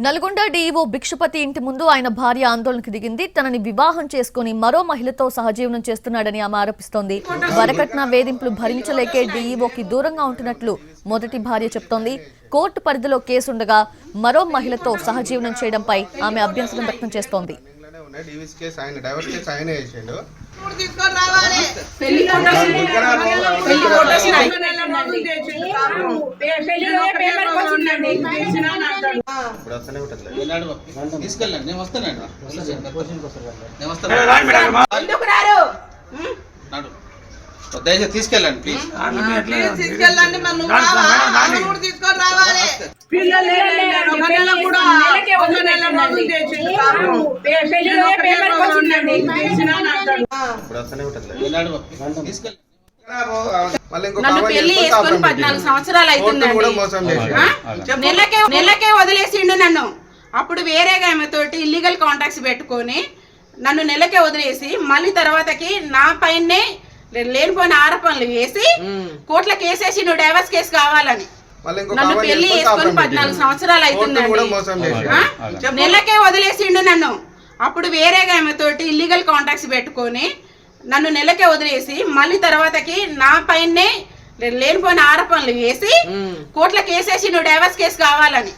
Nalgonda DEO Bhikshapathi ఇంటి ముందు ఆయన భార్య ఆందోళనకు దిగింది. తనని వివాహం చేసుకుని మరో మహిళతో సహజీవనం చేస్తున్నాడని ఆమె ఆరోపిస్తోంది. వరకట్న వేధింపులు భరించలేకే డీఈఓకి దూరంగా ఉంటున్నట్లు మొదటి భార్య చెప్తోంది. కోర్టు పరిధిలో కేసుండగా మరో మహిళతో సహజీవనం చేయడంపై ఆమె అభ్యంతరం వ్యక్తం చేస్తోంది. దయచేసి తీసుకెళ్ళండి ప్లీజ్. తీసుకెళ్ళండి తీసుకొని రావాలి. నన్ను పెళ్లి చేసుకొని 14 సంవత్సరాలు అవుతుందండి. నెలకే వదిలేసిండు నన్ను. అప్పుడు వేరేగా ఆమెతోటి ఇల్లీగల్ కాంటాక్ట్స్ పెట్టుకొని నన్ను నెలకే వదిలేసి మళ్ళీ తర్వాతకి నా పైనే లేనిపోయిన ఆరోపణలు వేసి కోర్టుల కేసేసి నువ్వు డైవర్స్ కేసు కావాలని. నన్ను పెళ్లి చేసుకొని 14 సంవత్సరాలు అవుతుందండి. నెలకే వదిలేసిండు నన్ను. అప్పుడు వేరేగా ఆమెతోటి ఇల్లీగల్ కాంటాక్ట్స్ పెట్టుకొని నన్ను నెలకే వదిలేసి మళ్ళీ తర్వాతకి నా పైనే లేనిపోయిన ఆరోపణలు వేసి కోర్టుల కేసేసి నువ్వు డైవర్స్ కేసు కావాలని.